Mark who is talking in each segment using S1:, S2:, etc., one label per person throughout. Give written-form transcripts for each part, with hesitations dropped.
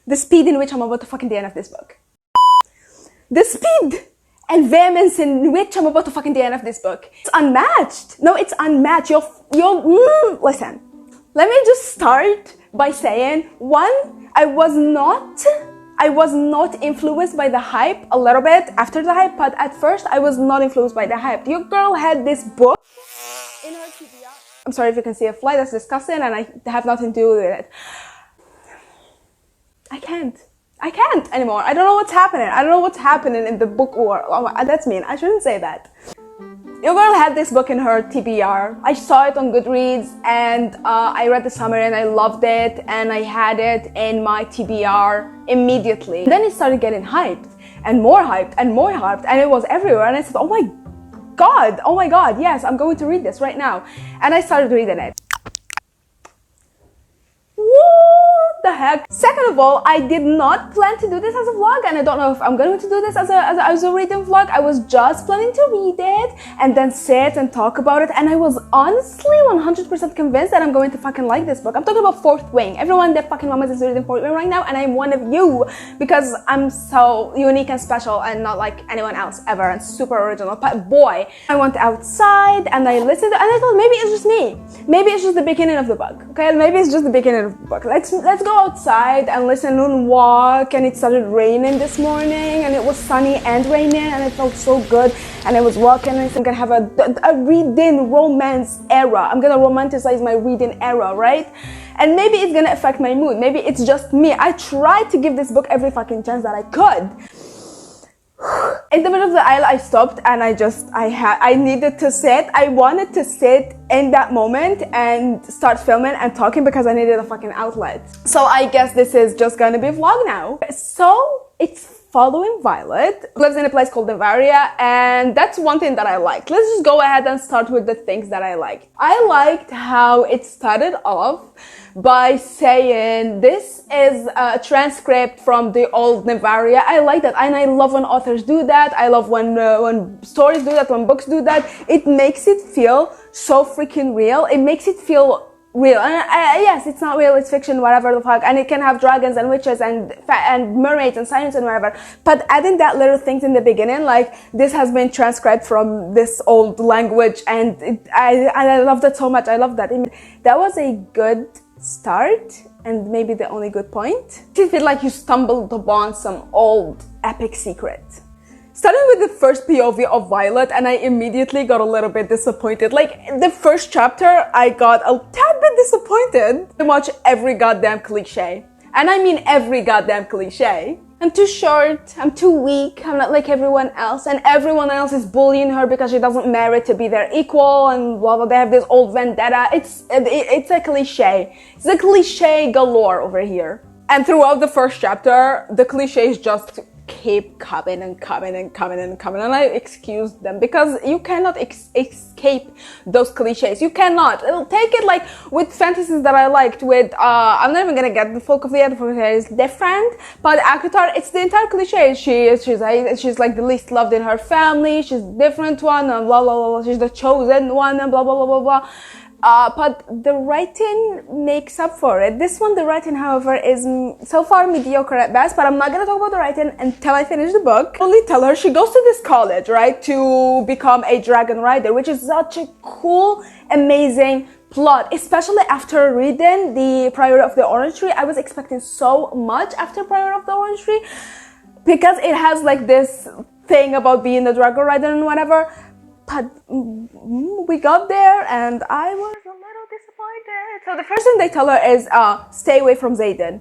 S1: the speed in which I'm about to fucking DNF this book. The speed and vehemence in which I'm about to fucking DNF this book. It's unmatched. No, it's unmatched. Listen, let me just start by saying, one, I was not influenced by the hype a little bit after the hype, but at first I was not influenced by the hype. Your girl had this book in her TBR. I'm sorry if you can see a fly, that's disgusting, and I have nothing to do with it. I can't anymore. I don't know what's happening. I don't know what's happening in the book world. Oh, that's mean. I shouldn't say that. Your girl had this book in her TBR. I saw it on Goodreads and I read the summary and I loved it and I had it in my TBR immediately. Then it started getting hyped and more hyped and more hyped and it was everywhere and I said, oh my god, yes, I'm going to read this right now. And I started reading it. What the heck? Second of all, I did not plan to do this as a vlog and I don't know if I'm going to do this as a reading vlog. I was just planning to read it and then sit and talk about it and I was honestly 100% convinced that I'm going to fucking like this book. I'm talking about Fourth Wing. Everyone that fucking mamas is reading Fourth Wing right now and I'm one of you because I'm so unique and special and not like anyone else ever and super original. But boy, I went outside and I listened and I thought maybe it's just me. Maybe it's just the beginning of the book. Okay, maybe it's just the beginning of the book. Let's go outside and listen and walk. And it started raining this morning and it was sunny and raining and it felt so good. And I was walking and I'm gonna have a reading romance era. I'm gonna romanticize my reading era, right? And maybe it's gonna affect my mood. Maybe it's just me. I tried to give this book every fucking chance that I could. In the middle of the aisle, I stopped and I needed to sit. I wanted to sit in that moment and start filming and talking because I needed a fucking outlet. So I guess this is just gonna be a vlog now. So it's following Violet, who lives in a place called Bavaria, and that's one thing that I liked. Let's just go ahead and start with the things that I liked. I liked how it started off by saying this is a transcript from the old Bavaria. I like that and I love when authors do that. I love when stories do that, when books do that. It makes it feel so freaking real. It makes it feel real. And yes, it's not real, it's fiction, whatever the fuck. And it can have dragons and witches and mermaids and sirens and whatever. But adding that little things in the beginning, like this has been transcribed from this old language and I love that so much. I love that. That was a good start and maybe the only good point. You feel like you stumbled upon some old epic secret. Starting with the first POV of Violet and I immediately got a little bit disappointed. Like the first chapter, I got a tad bit disappointed. I watch every goddamn cliche. And I mean every goddamn cliche. I'm too short, I'm too weak, I'm not like everyone else, and everyone else is bullying her because she doesn't merit to be their equal, and blah blah, they have this old vendetta. It's a cliche. It's a cliche galore over here. And throughout the first chapter, the cliches just keep coming and coming and coming and coming, and I excused them because you cannot escape those cliches. You cannot. Take it like with fantasies that I liked with I'm not even gonna get the full of the other is different, but Akutar, it's the entire cliche. She's like the least loved in her family, she's the different one and blah blah blah, she's the chosen one and blah blah blah blah blah. But the writing makes up for it. This one, the writing, however, is so far mediocre at best, but I'm not gonna talk about the writing until I finish the book. I'll only tell her she goes to this college, right, to become a dragon rider, which is such a cool, amazing plot, especially after reading the Priority of the Orange Tree. I was expecting so much after Priority of the Orange Tree because it has like this thing about being a dragon rider and whatever. But we got there and I was a little disappointed. So the first thing they tell her is stay away from Zayden.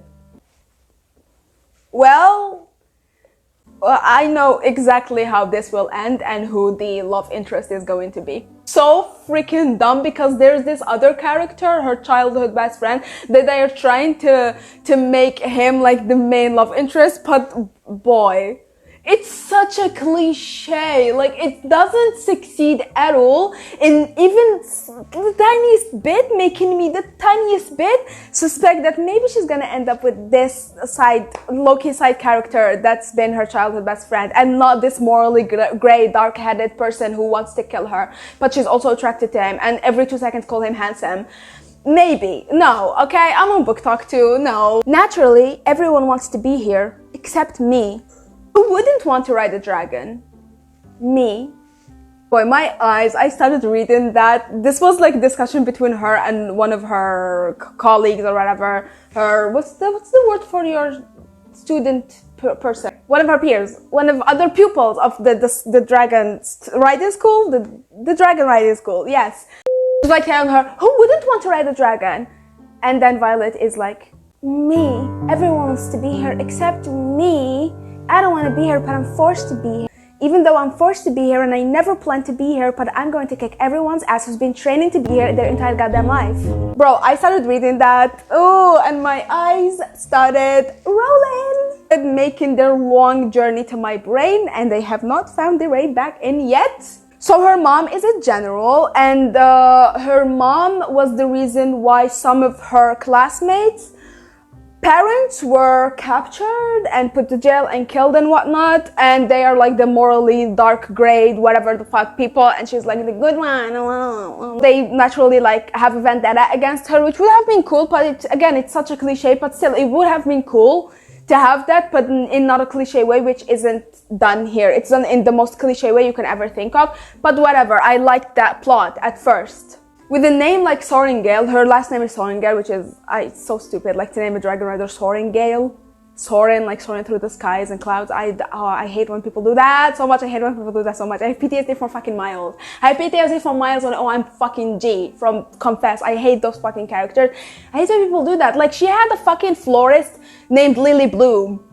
S1: Well, I know exactly how this will end and who the love interest is going to be. So freaking dumb because there's this other character, her childhood best friend, that they are trying to make him like the main love interest, but boy, it's such a cliche. Like, it doesn't succeed at all in even the tiniest bit, making me the tiniest bit suspect that maybe she's gonna end up with this low-key side character that's been her childhood best friend and not this morally grey, dark-headed person who wants to kill her, but she's also attracted to him and every 2 seconds call him handsome. Maybe. No, okay? I'm on book talk too. No. Naturally, everyone wants to be here except me. Who wouldn't want to ride a dragon? Me. Boy, my eyes, I started reading that. This was like a discussion between her and one of her colleagues or whatever. What's the word for your student person? One of her peers, one of other pupils of the dragon riding school, the dragon riding school, yes. She's like telling her, who wouldn't want to ride a dragon? And then Violet is like, me. Everyone wants to be here except me. I don't want to be here, but I'm forced to be here. Even though I'm forced to be here and I never planned to be here, but I'm going to kick everyone's ass who's been training to be here their entire goddamn life. Bro, I started reading that, and my eyes started rolling. And making their long journey to my brain, and they have not found their way back in yet. So her mom is a general, and her mom was the reason why some of her classmates' parents were captured and put to jail and killed and whatnot, and they are like the morally dark grade whatever the fuck people, and she's like the good one. They naturally like have a vendetta against her, which would have been cool, but it's such a cliche, but still it would have been cool to have that, but in not a cliche way, which isn't done here. It's done in the most cliche way you can ever think of, but whatever. I liked that plot at first. With a name like Soaringale, her last name is Soaringale, which is it's so stupid, like to name a dragon rider Soaringale. Soaring, like soaring through the skies and clouds. I hate when people do that so much. I hate when people do that so much. I have PTSD from fucking Miles. I have PTSD from Miles when I'm fucking G from Confess. I hate those fucking characters. I hate when people do that. Like she had a fucking florist named Lily Bloom.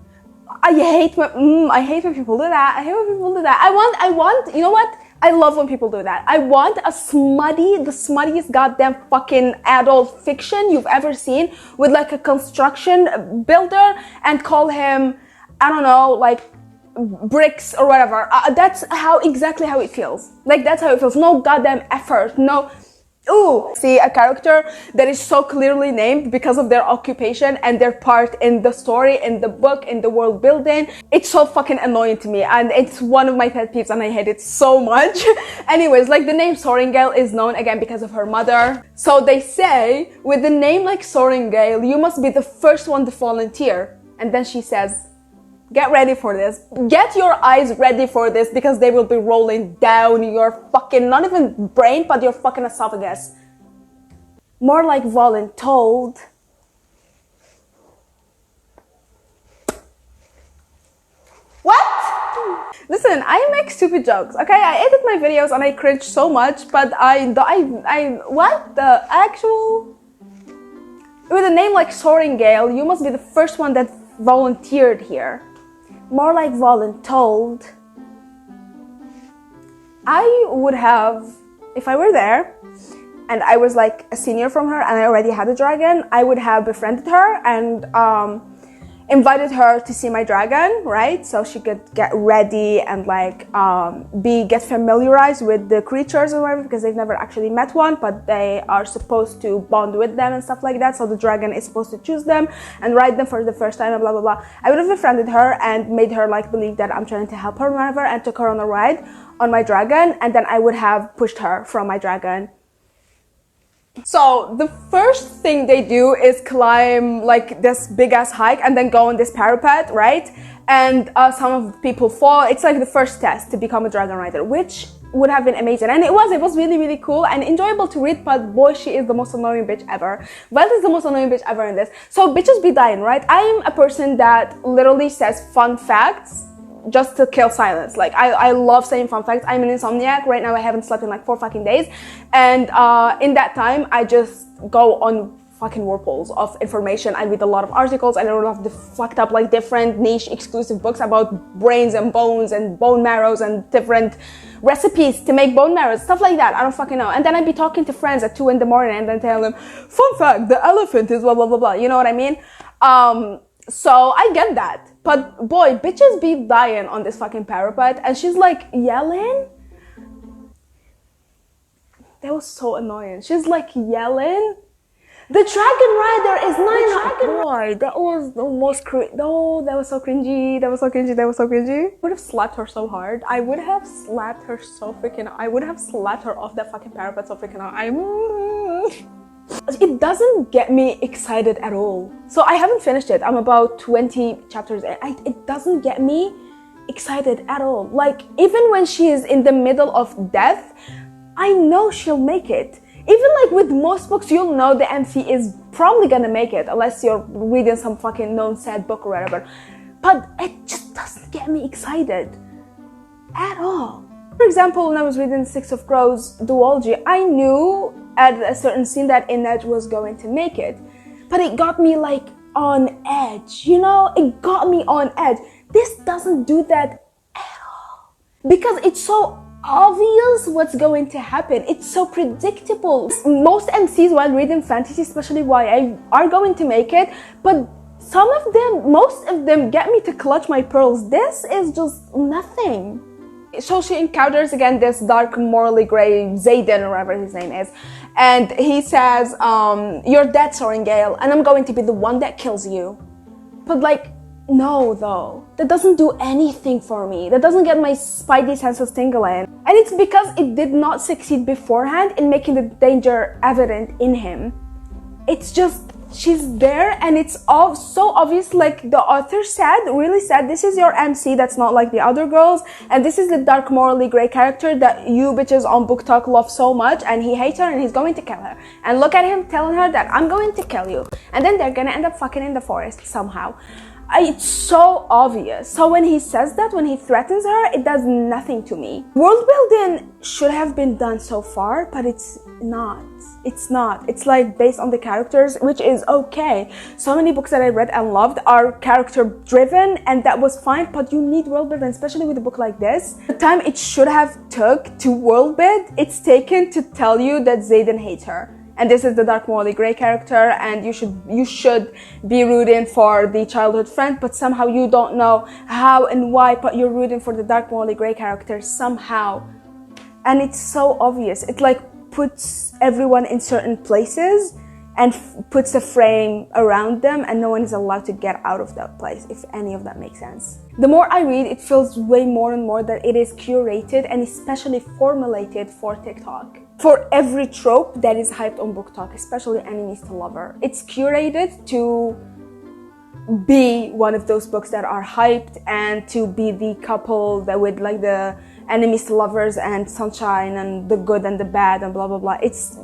S1: I hate when people do that. I hate when people do that. I want, you know what? I love when people do that. I want the smuttiest goddamn fucking adult fiction you've ever seen with like a construction builder and call him, I don't know, like bricks or whatever. That's exactly how it feels. Like that's how it feels. No goddamn effort. No. See a character that is so clearly named because of their occupation and their part in the story, in the book, in the world building. It's so fucking annoying to me, and it's one of my pet peeves, and I hate it so much. Anyways, like the name Soaringale is known again because of her mother. So they say, with a name like Soaringale, you must be the first one to volunteer. And then she says, get ready for this. Get your eyes ready for this, because they will be rolling down your fucking, not even brain, but your fucking esophagus. More like voluntold. What? Listen, I make stupid jokes, okay? I edit my videos and I cringe so much, but what the actual? With a name like Soaringale, you must be the first one that volunteered here. More like voluntold. I would have, if I were there and I was like a senior from her and I already had a dragon, I would have befriended her and invited her to see my dragon, right? So she could get ready and like get familiarized with the creatures or whatever, because they've never actually met one, but they are supposed to bond with them and stuff like that. So the dragon is supposed to choose them and ride them for the first time and blah blah blah. I would have befriended her and made her like believe that I'm trying to help her or whatever, and took her on a ride on my dragon, and then I would have pushed her from my dragon. So the first thing they do is climb like this big ass hike and then go on this parapet, right? And some of the people fall. It's like the first test to become a dragon rider, which would have been amazing. And it was really, really cool and enjoyable to read, but boy, she is the most annoying bitch ever. Violet is the most annoying bitch ever in this. So bitches be dying, right? I'm a person that literally says fun facts just to kill silence. Like I love saying fun facts. I'm an insomniac right now. I haven't slept in like 4 fucking days, and in that time I just go on fucking whirlpools of information. I read a lot of articles and I read a lot of the fucked up like different niche exclusive books about brains and bones and bone marrows and different recipes to make bone marrows, stuff like that. I don't fucking know. And then I'd be talking to friends at 2 in the morning and then tell them, fun fact, the elephant is blah blah blah blah. You know what I mean? So I get that. But boy, bitches be dying on this fucking parapet, and she's like yelling. That was so annoying. She's like yelling. The dragon rider is not. Boy, that was the most that was so cringy. That was so cringy. That was so cringy. I would have slapped her so hard. I would have slapped her so freaking. I would have slapped her off that fucking parapet so freaking hard. It doesn't get me excited at all. So I haven't finished it. I'm about 20 chapters in. It doesn't get me excited at all. Like, even when she is in the middle of death, I know she'll make it. Even like with most books, you'll know the MC is probably gonna make it, unless you're reading some fucking known sad book or whatever. But it just doesn't get me excited at all. For example, when I was reading Six of Crows duology, I knew at a certain scene that Inej was going to make it. But it got me like on edge, you know? It got me on edge. This doesn't do that at all. Because it's so obvious what's going to happen. It's so predictable. Most MCs while reading fantasy, especially YA, are going to make it, but most of them get me to clutch my pearls. This is just nothing. So she encounters again this dark, morally gray Zayden, or whatever his name is, and he says, you're dead, Sorrengail, and I'm going to be the one that kills you. But like, no, though. That doesn't do anything for me. That doesn't get my spidey senses tingling. And it's because it did not succeed beforehand in making the danger evident in him. It's just, she's there and it's all so obvious. Like the author said, really said, this is your MC that's not like the other girls. And this is the dark, morally gray character that you bitches on Book Talk love so much. And he hates her and he's going to kill her. And look at him telling her that I'm going to kill you. And then they're gonna end up fucking in the forest somehow. It's so obvious. So when he says that, when he threatens her, it does nothing to me. World building should have been done so far, but it's not. It's not. It's like based on the characters, which is okay. So many books that I read and loved are character driven, and that was fine, but you need world building, especially with a book like this. The time it should have took to world build, it's taken to tell you that Zayden hates her. And this is the dark, morally gray character, and you should be rooting for the childhood friend, but somehow you don't know how and why, but you're rooting for the dark, morally gray character somehow. And it's so obvious. It like puts everyone in certain places and puts a frame around them, and no one is allowed to get out of that place, if any of that makes sense. The more I read, it feels way more and more that it is curated and especially formulated for TikTok. For every trope that is hyped on Book Talk, especially enemies to lover, it's curated to be one of those books that are hyped and to be the couple that with like the enemies to lovers and sunshine and the good and the bad and blah blah blah. It's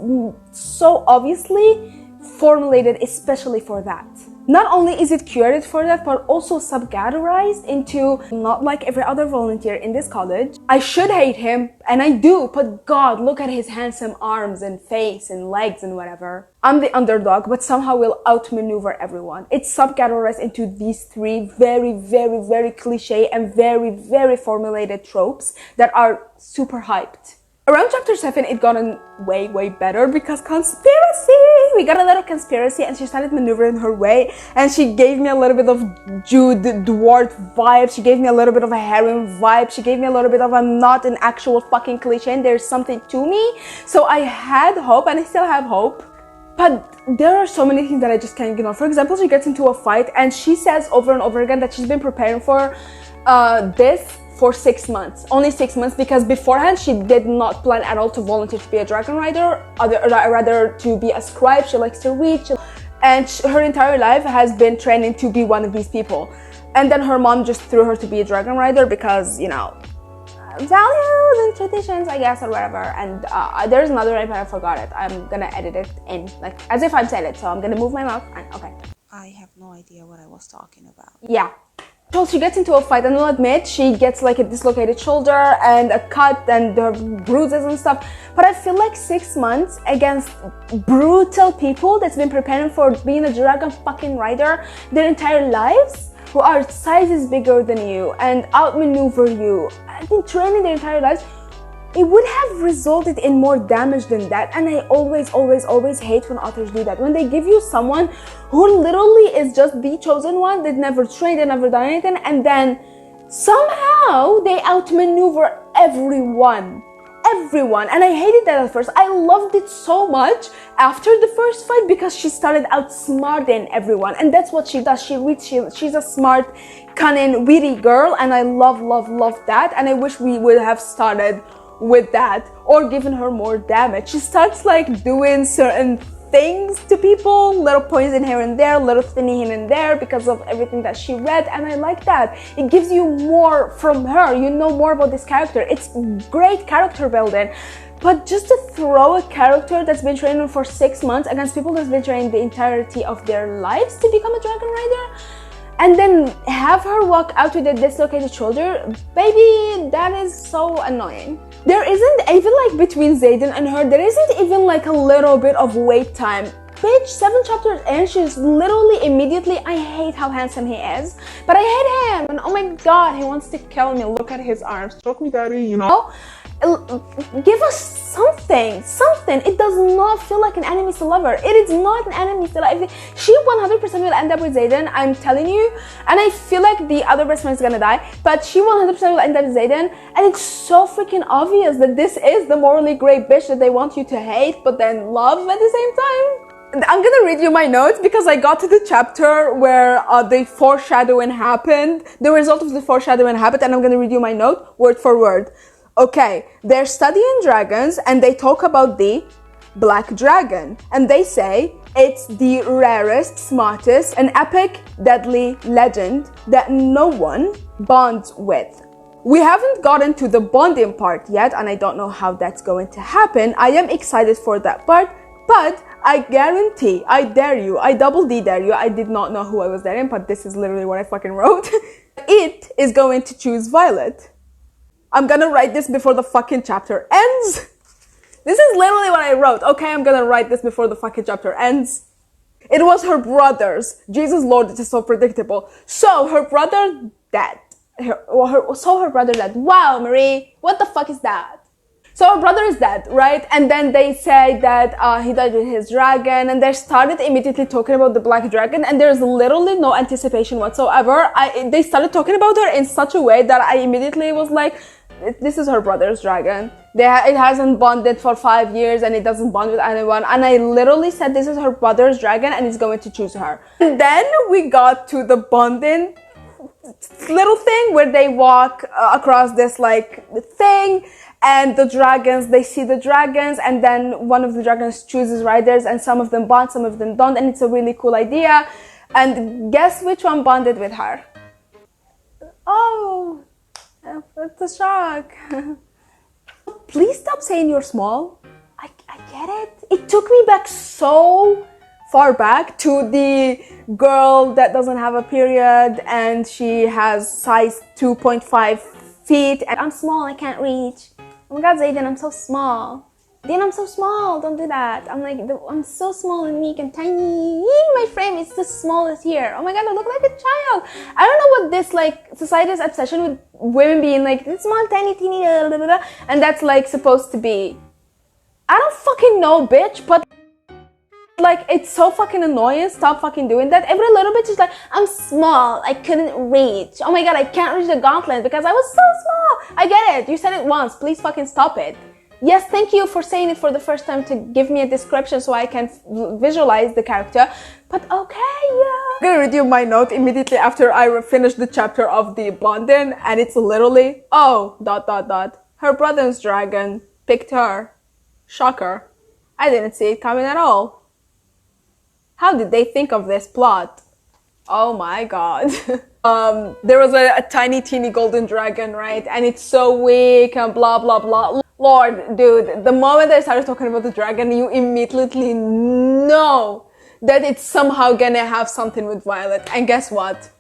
S1: so obviously formulated especially for that. Not only is it curated for that, but also subcategorized into not like every other volunteer in this college. I should hate him, and I do, but God, look at his handsome arms and face and legs and whatever. I'm the underdog, but somehow will outmaneuver everyone. It's subcategorized into these three very, very, very cliche and very, very formulated tropes that are super hyped. Around chapter 7, it got way, way better because conspiracy! We got a little conspiracy and she started maneuvering her way, and she gave me a little bit of Jude Dwart vibe. She gave me a little bit of a harem vibe. She gave me a little bit of a not an actual fucking cliche and there's something to me. So I had hope and I still have hope. But there are so many things that I just can't ignore. For example, she gets into a fight and she says over and over again that she's been preparing for this for 6 months, only 6 months, because beforehand she did not plan at all to volunteer to be a dragon rider, rather to be a scribe. She likes to read, and her entire life has been training to be one of these people. And then her mom just threw her to be a dragon rider because, you know, values and traditions, I guess, or whatever. And there's another name, but I forgot it. I'm gonna edit it in, like, as if I've said it, so I'm gonna move my mouth and okay.
S2: I have no idea what I was talking about.
S1: Yeah. So she gets into a fight, and I'll admit she gets like a dislocated shoulder and a cut and her bruises and stuff. But I feel like 6 months against brutal people that's been preparing for being a dragon fucking rider their entire lives, who are sizes bigger than you and outmaneuver you, I've been training their entire lives, it would have resulted in more damage than that. And I always hate when authors do that. When they give you someone who literally is just the chosen one, that never trained and never done anything, and then somehow they outmaneuver everyone. And I hated that at first. I loved it so much after the first fight because she started outsmarting everyone, and that's what she does. She's a smart, cunning, witty girl, and I love that. And I wish we would have started with that or given her more damage. She starts like doing certain things to people, little poison here and there, little thinning here and there because of everything that she read, and I like that. It gives you more from her. You know more about this character. It's great character building. But just to throw a character that's been training for 6 months against people that's been training the entirety of their lives to become a dragon rider, and then have her walk out with a dislocated shoulder, baby, that is so annoying. There isn't even like between Zayden and her, there isn't even like a little bit of wait time. Bitch, 7 chapters in, she's literally immediately, I hate how handsome he is, but I hate him, and oh my god, he wants to kill me. Look at his arms. Stroke me, daddy, you know? Give us something. It does not feel like an enemies to lover. It is not an enemies to lover. She 100% will end up with Zayden, I'm telling you, and I feel like the other best friend is gonna die, but she 100% will end up with Zayden, and it's so freaking obvious that this is the morally great bitch that they want you to hate but then love at the same time. I'm gonna read you my notes because I got to the chapter where the foreshadowing happened, the result of the foreshadowing happened, and I'm gonna read you my note word for word. Okay, they're studying dragons and they talk about the black dragon, and they say it's the rarest, smartest, and epic, deadly legend that no one bonds with. We haven't gotten to the bonding part yet, and I don't know how that's going to happen. I am excited for that part, but I guarantee, I dare you, I double D dare you, I did not know who I was daring, but this is literally what I fucking wrote. It is going to choose Violet. I'm gonna write this before the fucking chapter ends. This is literally what I wrote. Okay, I'm gonna write this before the fucking chapter ends. It was her brothers. Jesus Lord, it is so predictable. So her brother dead. Her brother dead. Wow, Marie, what the fuck is that? So her brother is dead, right? And then they say that he died with his dragon, and they started immediately talking about the black dragon, and there's literally no anticipation whatsoever. They started talking about her in such a way that I immediately was like, this is her brother's dragon. It hasn't bonded for 5 years and it doesn't bond with anyone. And I literally said this is her brother's dragon and it's going to choose her. And then we got to the bonding little thing where they walk across this like thing, and the dragons, they see the dragons, and then one of the dragons chooses riders, and some of them bond, some of them don't, and it's a really cool idea. And guess which one bonded with her? Oh, it's a shock. Please stop saying you're small. I get it. It took me back so far back to the girl that doesn't have a period and she has size 2.5 feet. And I'm small, I can't reach. Oh my god, Zayden, I'm so small. Then I'm so small, don't do that. I'm like, I'm so small and weak and tiny. My frame is the smallest here. Oh my god, I look like a child. I don't know what this like society's obsession with women being like small, tiny, teeny, blah, blah, blah, and that's like supposed to be. I don't fucking know, bitch, but like it's so fucking annoying. Stop fucking doing that. Every little bitch is like, I'm small, I couldn't reach. Oh my god, I can't reach the gauntlet because I was so small. I get it. You said it once. Please fucking stop it. Yes, thank you for saying it for the first time to give me a description so I can visualize the character. But okay, yeah. I'm gonna read you my note immediately after I finished the chapter of the bonding, and it's literally, oh, ... Her brother's dragon picked her. Shocker. I didn't see it coming at all. How did they think of this plot? Oh my god. There was a tiny teeny golden dragon, right? And it's so weak and blah blah blah. Lord, dude, the moment I started talking about the dragon, you immediately know that it's somehow gonna have something with Violet. And guess what?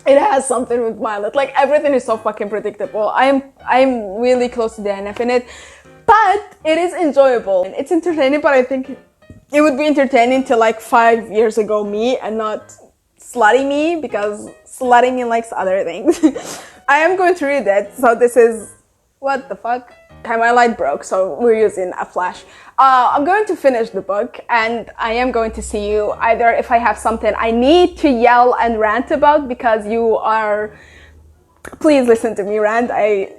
S1: It has something with Violet. Like, everything is so fucking predictable. I'm really close to the NF in it. But it is enjoyable. It's entertaining, but I think it would be entertaining to like 5 years ago me and not slutty me, because slutty me likes other things. I am going to read it. So this is, what the fuck? Okay, my light broke, so we're using a flash. I'm going to finish the book, and I am going to see you either if I have something I need to yell and rant about, because you are, please listen to me rant,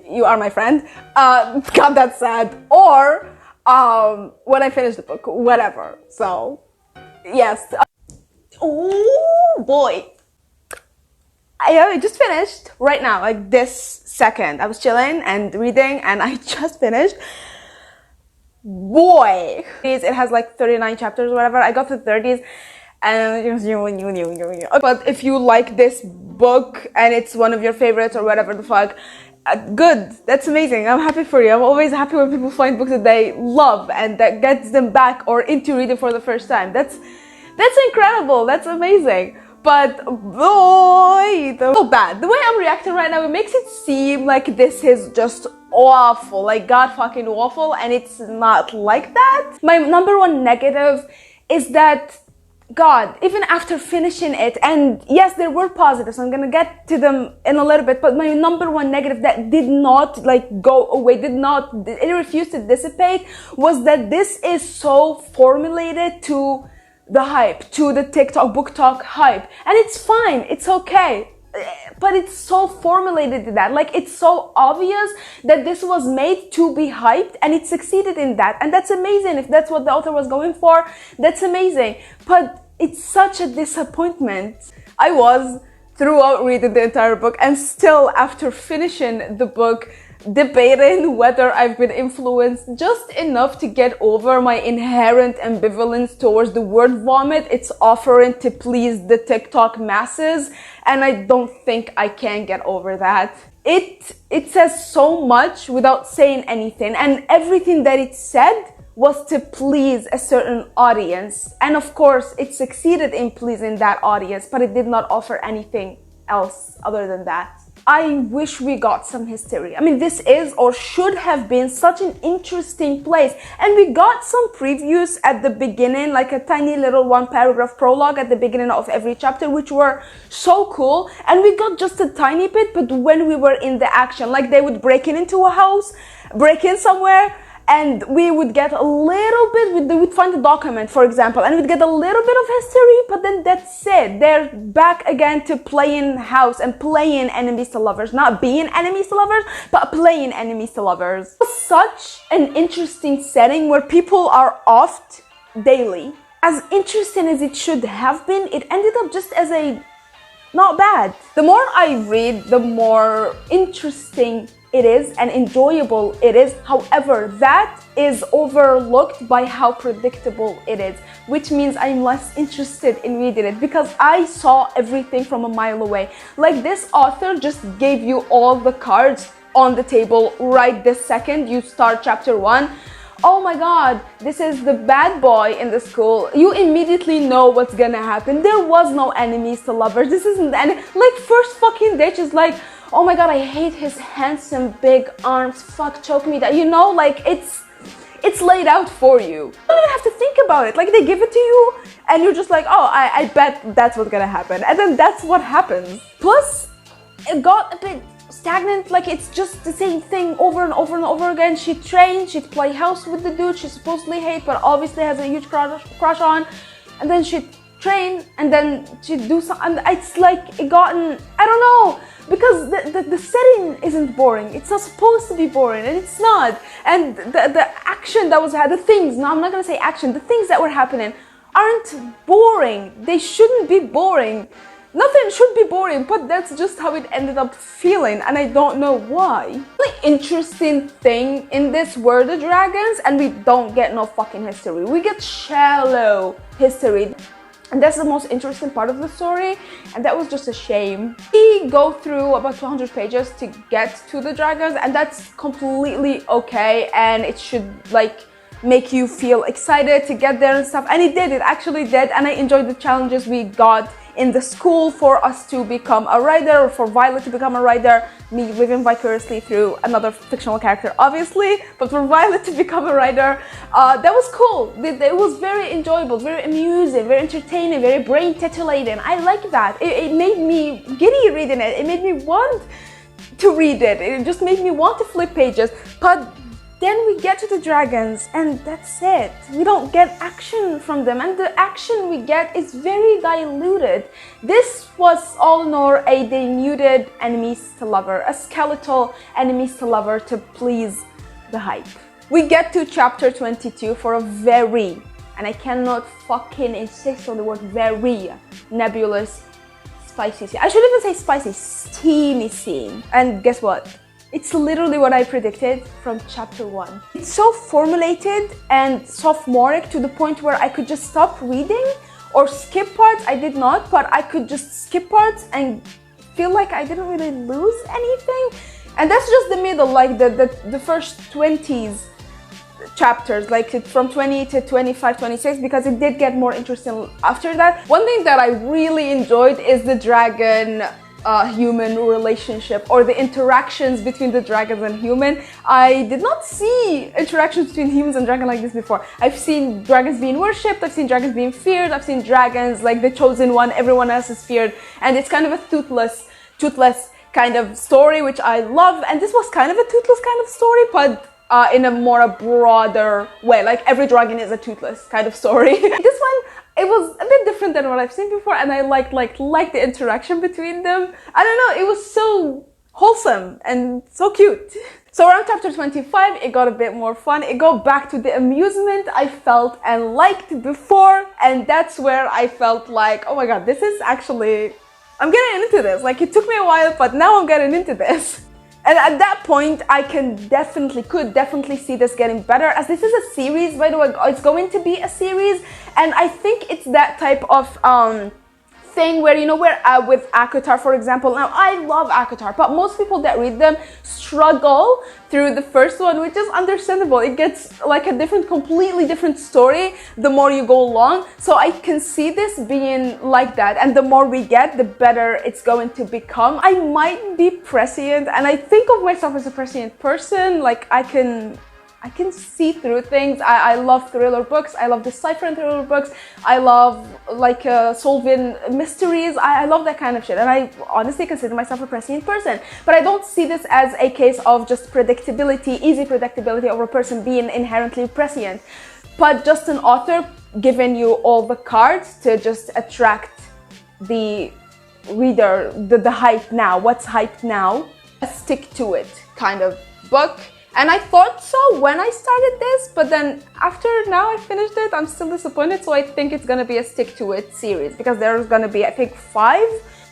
S1: you are my friend. God, that's sad. Or when I finish the book, whatever. So, yes. Oh boy. I just finished right now, like this second. I was chilling and reading and I just finished. boy, it has like 39 chapters or whatever. I got to 30s, and but if you like this book and it's one of your favorites or whatever the fuck, good, that's amazing. I'm happy for you. I'm always happy when people find books that they love and that gets them back or into reading for the first time. That's incredible. That's amazing. But boy, so bad. The way I'm reacting right now, it makes it seem like this is just awful, like god fucking awful, and it's not like that. My number one negative is that, God, even after finishing it, and yes, there were positives, I'm gonna get to them in a little bit, but my number one negative that did not like go away, it refused to dissipate, was that this is so formulated to the hype, to the TikTok book talk hype, and it's fine, it's okay, but it's so formulated to that, like it's so obvious that this was made to be hyped, and it succeeded in that, and that's amazing. If that's what the author was going for, that's amazing, but it's such a disappointment. I was, throughout reading the entire book, and still after finishing the book, debating whether I've been influenced just enough to get over my inherent ambivalence towards the word vomit it's offering to please the TikTok masses, and I don't think I can get over that. It says so much without saying anything, and everything that it said was to please a certain audience, and of course it succeeded in pleasing that audience, but it did not offer anything else other than that. I wish we got some history. I mean, this is or should have been such an interesting place, and we got some previews at the beginning, like a tiny little one paragraph prologue at the beginning of every chapter, which were so cool, and we got just a tiny bit, but when we were in the action, like they would break into a house, break in somewhere, and we would get a little bit, we'd find a document, for example, and we'd get a little bit of history, but then that's it. They're back again to playing house and playing enemies to lovers. Not being enemies to lovers, but playing enemies to lovers. Such an interesting setting where people are offed daily. As interesting as it should have been, it ended up just as a not bad. The more I read, the more interesting it is and enjoyable it is. However, that is overlooked by how predictable it is, which means I'm less interested in reading it because I saw everything from a mile away. Like, this author just gave you all the cards on the table right this second. You start chapter 1. Oh my god, this is the bad boy in the school. You immediately know what's gonna happen. There was no enemies to lovers. This isn't any, like, first fucking ditch is like, oh my god, I hate his handsome big arms, fuck, choke me down. You know, like, it's laid out for you. You don't even have to think about it. Like, they give it to you and you're just like, oh, I bet that's what's gonna happen, and then that's what happens. Plus, it got a bit stagnant, like it's just the same thing over and over and over again. She'd train, she'd play house with the dude she supposedly hates but obviously has a huge crush on, and then she'd train and then she'd do something. It's like it gotten, I don't know, because the setting isn't boring. It's not supposed to be boring, and it's not. And the action that was had, the things, no, I'm not gonna say action, the things that were happening aren't boring. They shouldn't be boring. Nothing should be boring, but that's just how it ended up feeling, and I don't know why. The interesting thing in this were the dragons, and we don't get no fucking history. We get shallow history, and that's the most interesting part of the story, and that was just a shame. We go through about 200 pages to get to the dragons, and that's completely okay, and it should, like, make you feel excited to get there and stuff, and it did, it actually did, and I enjoyed the challenges we got in the school for us to become a writer, or for Violet to become a writer, me living vicariously through another fictional character obviously, but for Violet to become a writer, that was cool. It was very enjoyable, very amusing, very entertaining, very brain titillating. I like that. It made me giddy reading it. It made me want to read it. It just made me want to flip pages. But then we get to the dragons, and that's it. We don't get action from them, and the action we get is very diluted. This was all in all a denuded enemies to lover, a skeletal enemies to lover to please the hype. We get to chapter 22 for a very, and I cannot fucking insist on the word very, nebulous, spicy scene. I should even say spicy, steamy scene. And guess what? It's literally what I predicted from chapter 1. It's so formulated and sophomoric to the point where I could just stop reading or skip parts. I did not, but I could just skip parts and feel like I didn't really lose anything. And that's just the middle, like the first 20s chapters, like from 20 to 25, 26, because it did get more interesting after that. One thing that I really enjoyed is the dragon human relationship, or the interactions between the dragons and human. I did not see interactions between humans and dragons like this before. I've seen dragons being worshipped, I've seen dragons being feared, I've seen dragons like the chosen one, everyone else is feared, and it's kind of a toothless kind of story, which I love. And this was kind of a toothless kind of story, but in a more broader way, like every dragon is a toothless kind of story. This one, it was a bit different than what I've seen before, and I liked the interaction between them. I don't know, it was so wholesome and so cute. So around chapter 25, it got a bit more fun. It got back to the amusement I felt and liked before, and that's where I felt like, oh my god, this is actually, I'm getting into this. Like, it took me a while, but now I'm getting into this. And at that point, I could definitely see this getting better, as this is a series, by the way. It's going to be a series, and I think it's that type of thing where, you know, where with ACOTAR, for example. Now, I love ACOTAR, but most people that read them struggle through the first one, which is understandable. It gets like a completely different story the more you go along. So I can see this being like that, and the more we get, the better it's going to become. I might be prescient, and I think of myself as a prescient person. Like, I can see through things. I love thriller books. I love deciphering thriller books. I love like solving mysteries. I love that kind of shit. And I honestly consider myself a prescient person. But I don't see this as a case of just predictability, easy predictability of a person being inherently prescient. But just an author giving you all the cards to just attract the reader, the hype now. What's hyped now? A stick to it kind of book. And I thought so when I started this, but then after now I finished it, I'm still disappointed. So I think it's gonna be a stick to it series, because there's gonna be, I think, 5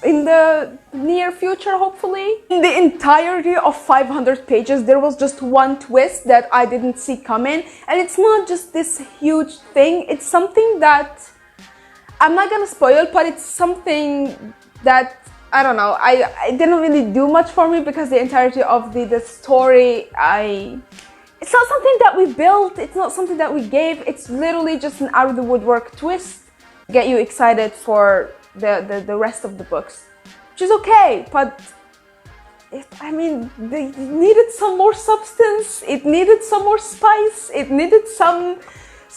S1: in the near future, hopefully. In the entirety of 500 pages, there was just one twist that I didn't see coming. And it's not just this huge thing, it's something that I'm not gonna spoil, but it's something that, I don't know, it didn't really do much for me, because the entirety of the story, it's not something that we built, it's not something that we gave, it's literally just an out of the woodwork twist to get you excited for the rest of the books, which is okay, but I mean, they needed some more substance, it needed some more spice, it needed some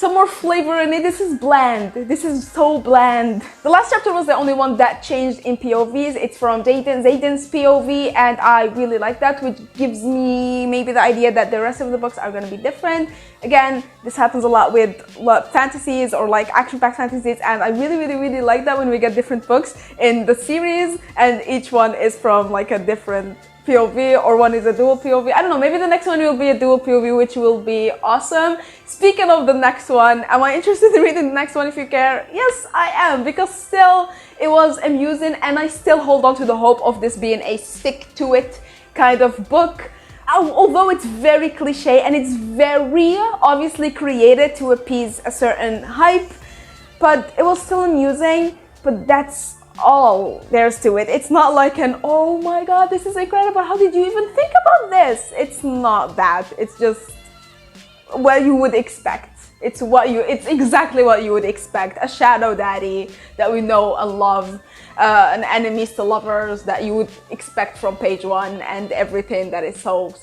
S1: more flavor in it. This is bland. This is so bland. The last chapter was the only one that changed in POVs. It's from Zayden's POV, and I really like that, which gives me maybe the idea that the rest of the books are going to be different. Again, this happens a lot with fantasies or like action-packed fantasies, and I really like that when we get different books in the series and each one is from like a different POV, or one is a dual POV. I don't know, maybe the next one will be a dual POV, which will be awesome. Speaking of the next one, am I interested in reading the next one if you care? Yes, I am, because still it was amusing, and I still hold on to the hope of this being a stick-to-it kind of book. Although it's very cliche and it's very obviously created to appease a certain hype, but it was still amusing, but that's all there's to it. It's not like an, oh my god, this is incredible, how did you even think about this? It's not that. It's just what you would expect. It's exactly what you would expect. A shadow daddy that we know and love, an enemies to lovers that you would expect from page 1, and everything that is so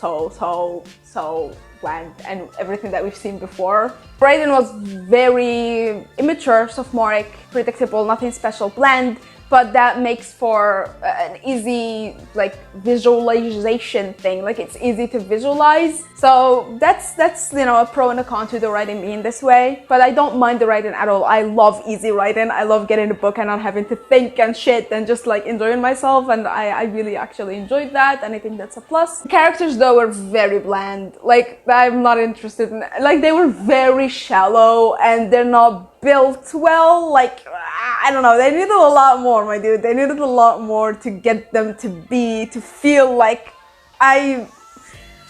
S1: bland, and everything that we've seen before. Raiden was very immature, sophomoric, predictable, nothing special, bland, but that makes for an easy like visualization thing. Like, it's easy to visualize. So that's you know, a pro and a con to the writing being this way. But I don't mind the writing at all. I love easy writing. I love getting a book and not having to think and shit, and just like enjoying myself, and I really actually enjoyed that, and I think that's a plus. The characters though were very bland. Like, I'm not interested in, like, they were very shallow and they're not built well. Like, I don't know, they needed a lot more, my dude. They needed a lot more to get them to feel like I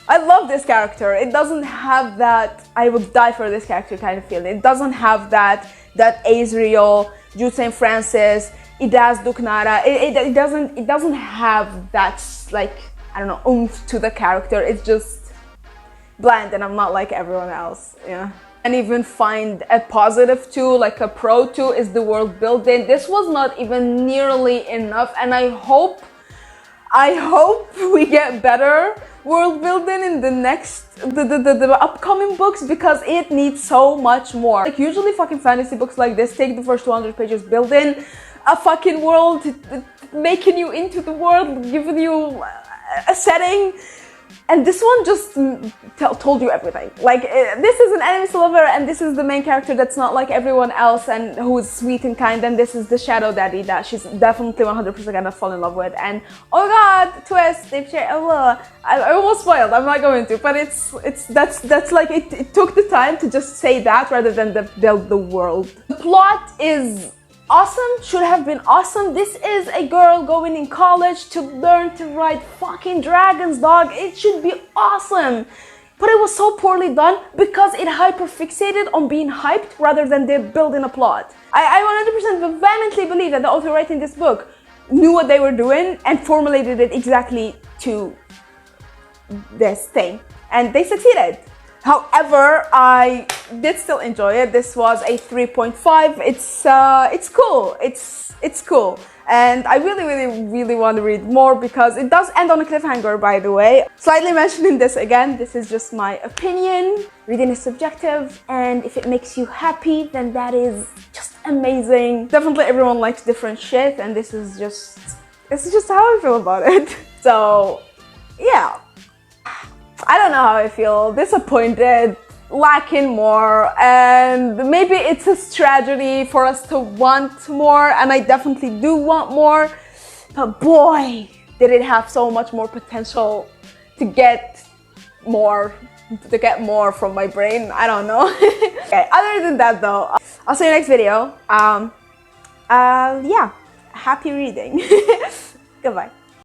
S1: I love this character. It doesn't have that I would die for this character kind of feeling. It doesn't have that Azriel, Jude St. Francis, Idaz Duknara. It doesn't have that, like, I don't know, oomph to the character. It's just bland, and I'm not like everyone else. Yeah. And even find a positive too, like a pro too, is the world building. This was not even nearly enough, and I hope we get better world building in the next the upcoming books, because it needs so much more. Like, usually fucking fantasy books like this take the first 200 pages building a fucking world, making you into the world, giving you a setting. And this one just told you everything. Like, this is an enemies to lover, and this is the main character that's not like everyone else and who is sweet and kind, and this is the shadow daddy that she's definitely 100% gonna fall in love with. And oh god, twist, they've shared, I almost spoiled, I'm not going to, but that's like, it took the time to just say that rather than build the world. The plot is awesome, should have been awesome. This is a girl going in college to learn to ride fucking dragons, dog. It should be awesome. But it was so poorly done because it hyper-fixated on being hyped rather than building a plot. I 100% vehemently believe that the author writing this book knew what they were doing and formulated it exactly to this thing. And they succeeded. However, I did still enjoy it. This was a 3.5. It's cool. It's cool. And I really want to read more because it does end on a cliffhanger, by the way. Slightly mentioning this again, this is just my opinion. Reading is subjective, and if it makes you happy, then that is just amazing. Definitely everyone likes different shit, and this is just how I feel about it. So, yeah. I don't know how I feel, disappointed, lacking more, and maybe it's a strategy for us to want more, and I definitely do want more, but boy, did it have so much more potential to get more from my brain. I don't know. Okay, other than that though, I'll see you next video. Yeah, happy reading. Goodbye.